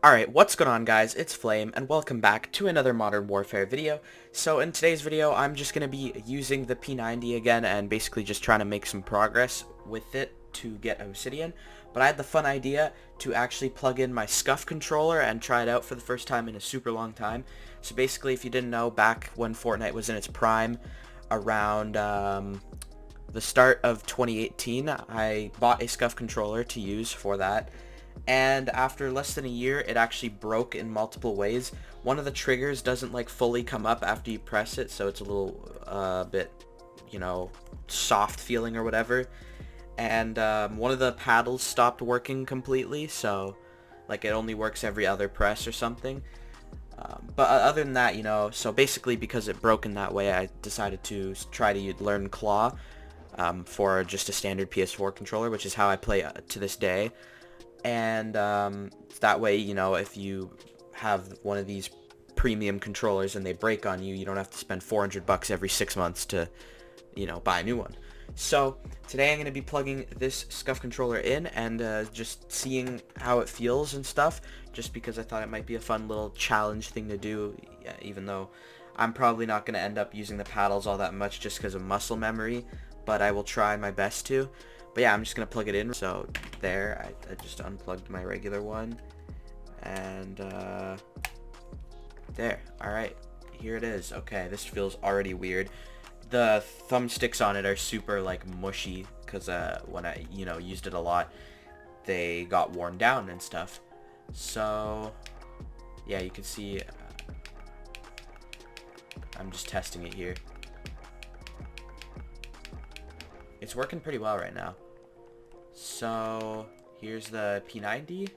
Alright, what's going on guys? It's Flame, and welcome back to another Modern Warfare video. So in today's video, I'm just going to be using the P90 again, and basically just trying to make some progress with it to get Obsidian. But I had the fun idea to actually plug in my SCUF controller and try it out for the first time in a super long time. So basically, if you didn't know, back when Fortnite was in its prime, around the start of 2018, I bought a SCUF controller to use for that. And after less than a year, it actually broke in multiple ways. One of the triggers doesn't like fully come up after you press it, so it's a little bit, soft feeling or whatever. And one of the paddles stopped working completely, so like it only works every other press or something. But other than that, so basically because it broke in that way, I decided to try to learn claw for just a standard PS4 controller, which is how I play to this day. And that way, if you have one of these premium controllers and they break on you, you don't have to spend $400 every 6 months to, buy a new one. So today I'm going to be plugging this SCUF controller in and just seeing how it feels and stuff, just because I thought it might be a fun little challenge thing to do, even though I'm probably not going to end up using the paddles all that much just because of muscle memory, but I will try my best to. But yeah, I'm just going to plug it in. So there, I just unplugged my regular one. And there. Alright, here it is. Okay, this feels already weird. The thumbsticks on it are super like mushy because when I, used it a lot, they got worn down and stuff. So yeah, you can see I'm just testing it here. It's working pretty well right now. So here's the P90.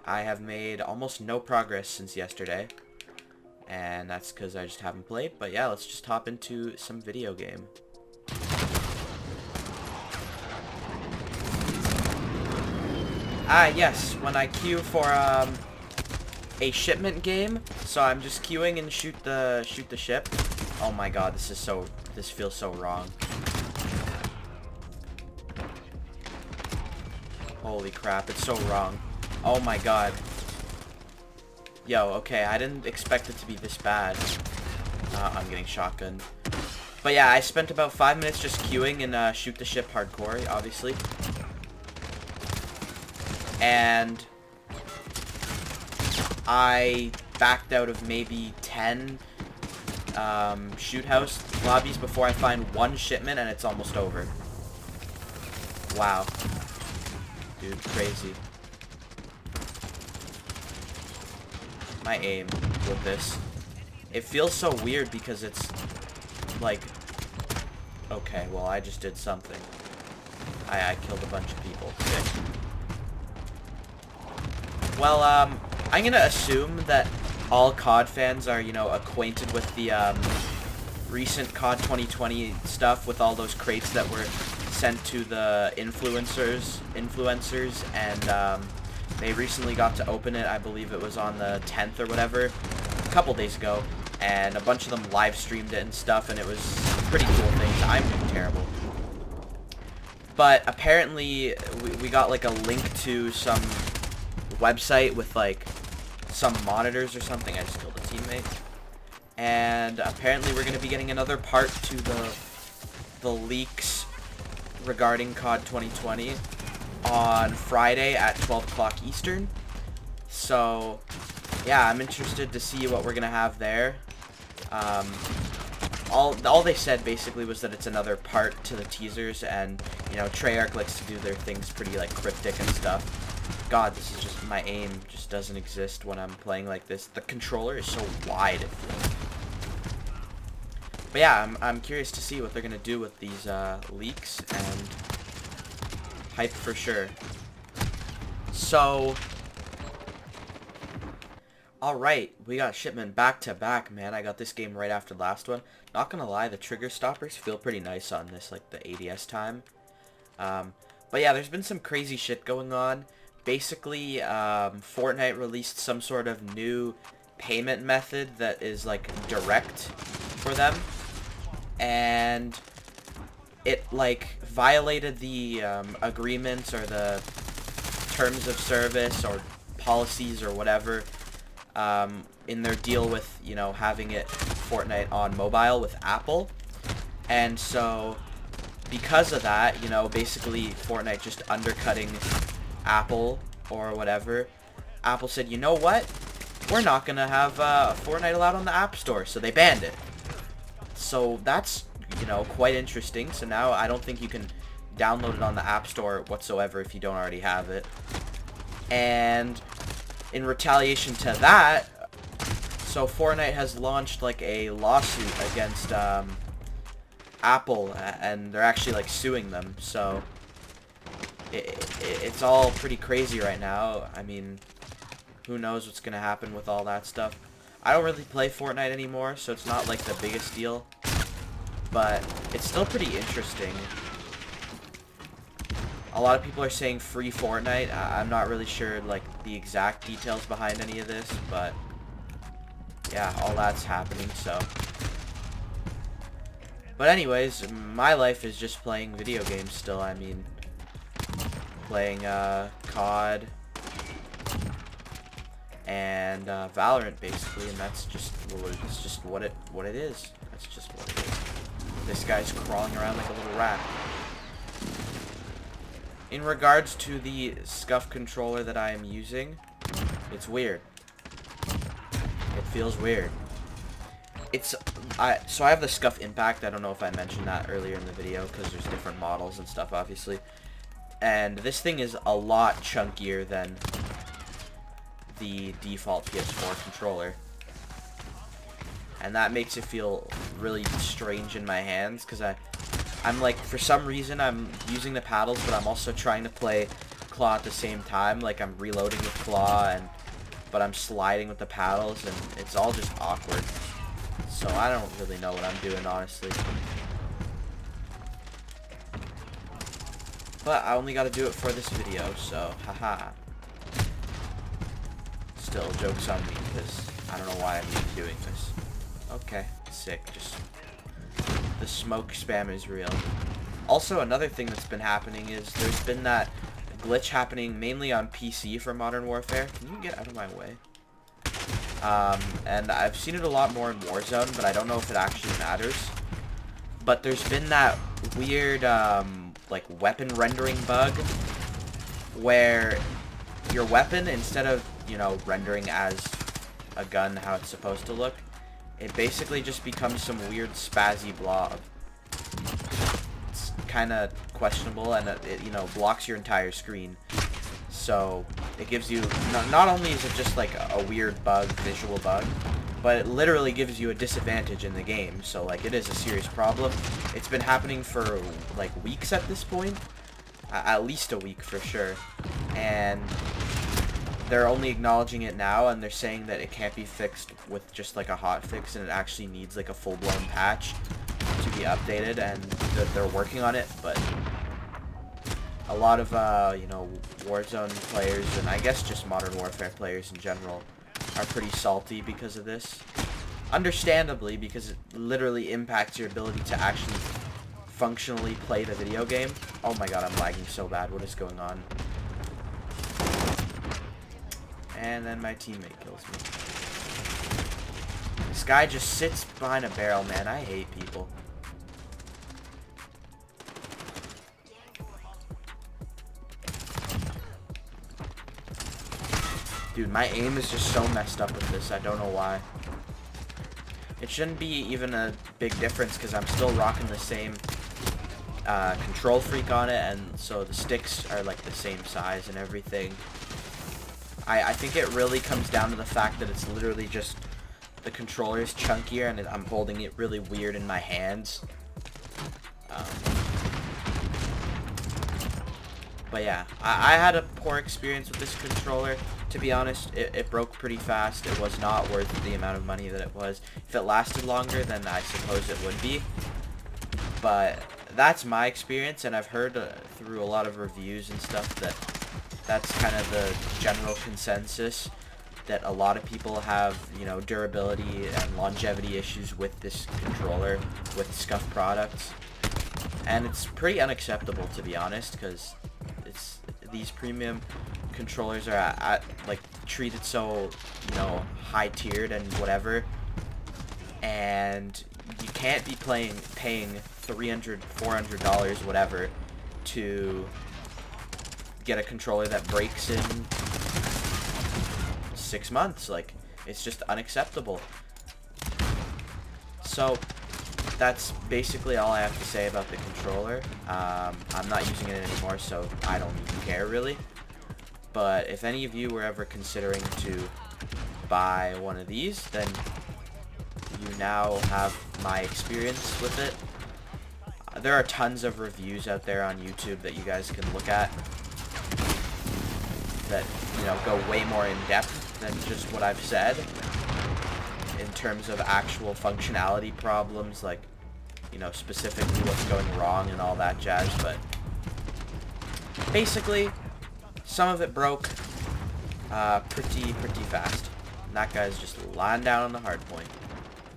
I have made almost no progress since yesterday, and that's because I just haven't played. But yeah, let's just hop into some video game. Yes, when I queue for a shipment game, so I'm just queuing and shoot the ship. Oh my god, this feels so wrong. Holy crap, it's so wrong. Oh my god. Yo, okay, I didn't expect it to be this bad. I'm getting shotgunned. But yeah, I spent about 5 minutes just queuing and shoot the ship hardcore, obviously. And I backed out of maybe 10 shoot house lobbies before I find one shipment, and it's almost over. Wow. Dude, crazy. My aim with this. It feels so weird because it's like... Okay, well, I just did something. I killed a bunch of people. Sick. Well, I'm gonna assume that all COD fans are, acquainted with the recent COD 2020 stuff with all those crates that were sent to the influencers, and they recently got to open it. I believe it was on the 10th or whatever, a couple days ago, and a bunch of them live streamed it and stuff, and it was pretty cool things. I'm doing terrible. But apparently we got like a link to some website with like some monitors or something. I just killed a teammate. And apparently we're going to be getting another part to the leaks regarding COD 2020 on Friday at 12 o'clock Eastern. So yeah, I'm interested to see what we're gonna have there. All they said basically was that it's another part to the teasers, and Treyarch likes to do their things pretty like cryptic and stuff. God, this is just, my aim just doesn't exist when I'm playing like this. The controller is so wide, it feels. But yeah, I'm curious to see what they're gonna do with these leaks, and hype for sure. So, alright, we got shipment back to back, man. I got this game right after the last one. Not gonna lie, the trigger stoppers feel pretty nice on this, like the ADS time. But yeah, there's been some crazy shit going on. Basically, Fortnite released some sort of new payment method that is like direct for them. And it like violated the agreements or the terms of service or policies or whatever in their deal with, you know, having it Fortnite on mobile with Apple. And so because of that, you know, basically Fortnite just undercutting Apple or whatever, Apple said, you know what? We're not going to have Fortnite allowed on the App Store, so they banned it. So that's, you know, quite interesting. So now I don't think you can download it on the App Store whatsoever if you don't already have it. And in retaliation to that, so Fortnite has launched like a lawsuit against Apple, and they're actually like suing them. So it's all pretty crazy right now. I mean, who knows what's gonna happen with all that stuff. I don't really play Fortnite anymore, so it's not like the biggest deal, but it's still pretty interesting. A lot of people are saying free Fortnite. I'm not really sure like the exact details behind any of this, but yeah, all that's happening. So, but anyways, my life is just playing video games still. I mean, playing COD and Valorant basically, and that's just what it is. That's just what it is. This guy's crawling around like a little rat. In regards to the SCUF controller that I am using, it's weird. It feels weird. So I have the SCUF Impact. I don't know if I mentioned that earlier in the video because there's different models and stuff, obviously. And this thing is a lot chunkier than the default PS4 controller. And that makes it feel really strange in my hands because I'm like, for some reason, I'm using the paddles, but I'm also trying to play claw at the same time. Like, I'm reloading with claw, but I'm sliding with the paddles, and it's all just awkward. So I don't really know what I'm doing, honestly. But I only got to do it for this video, so haha. Still, joke's on me, because I don't know why I'm even doing this. Okay, sick, just... the smoke spam is real. Also, another thing that's been happening is there's been that glitch happening mainly on PC for Modern Warfare. Can you get out of my way? And I've seen it a lot more in Warzone, but I don't know if it actually matters. But there's been that weird, like, weapon rendering bug where your weapon, instead of, you know, rendering as a gun how it's supposed to look, it basically just becomes some weird spazzy blob. It's kind of questionable, and it, you know, blocks your entire screen. So it gives you, not only is it just like a weird bug, visual bug, but it literally gives you a disadvantage in the game. So like, it is a serious problem. It's been happening for like weeks at this point, at least a week for sure. And they're only acknowledging it now, and they're saying that it can't be fixed with just like a hot fix, and it actually needs like a full-blown patch to be updated, and they're working on it. But a lot of you know, Warzone players, and I guess just Modern Warfare players in general, are pretty salty because of this. Understandably, because it literally impacts your ability to actually functionally play the video game. Oh my god, I'm lagging so bad. What is going on? And then my teammate kills me. This guy just sits behind a barrel, man. I hate people. Dude, my aim is just so messed up with this. I don't know why. It shouldn't be even a big difference because I'm still rocking the same control freak on it, and so the sticks are like the same size and everything. I think it really comes down to the fact that it's literally just the controller is chunkier and I'm holding it really weird in my hands. But yeah, I had a poor experience with this controller. To be honest, it broke pretty fast. It was not worth the amount of money that it was. If it lasted longer, then I suppose it would be. But that's my experience, and I've heard through a lot of reviews and stuff that that's kind of the general consensus, that a lot of people have, you know, durability and longevity issues with this controller, with SCUF products. And it's pretty unacceptable, to be honest, because these premium controllers are like treated so, you know, high tiered and whatever, and you can't be paying $300, $400, whatever, to get a controller that breaks in 6 months. Like, it's just unacceptable. So that's basically all I have to say about the controller. I'm not using it anymore, so I don't even care really. But if any of you were ever considering to buy one of these, then you now have my experience with it. There are tons of reviews out there on YouTube that you guys can look at that, you know, go way more in depth than just what I've said in terms of actual functionality problems, like, you know, specifically what's going wrong and all that jazz. But basically, some of it broke pretty fast. And that guy's just lying down on the hard point.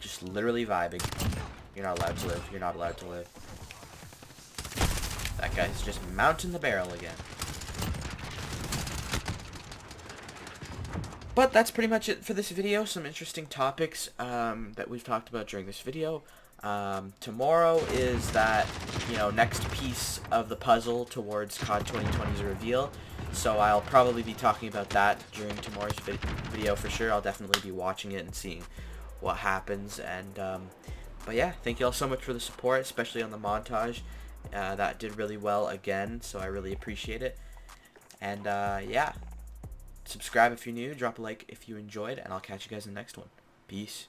Just literally vibing. You're not allowed to live. You're not allowed to live. That guy's just mounting the barrel again. But that's pretty much it for this video. Some interesting topics that we've talked about during this video. Tomorrow is that, you know, next piece of the puzzle towards COD 2020's reveal. So I'll probably be talking about that during tomorrow's video for sure. I'll definitely be watching it and seeing what happens. And but yeah, thank you all so much for the support, especially on the montage. That did really well again, so I really appreciate it. And yeah, subscribe if you're new, drop a like if you enjoyed, and I'll catch you guys in the next one. Peace.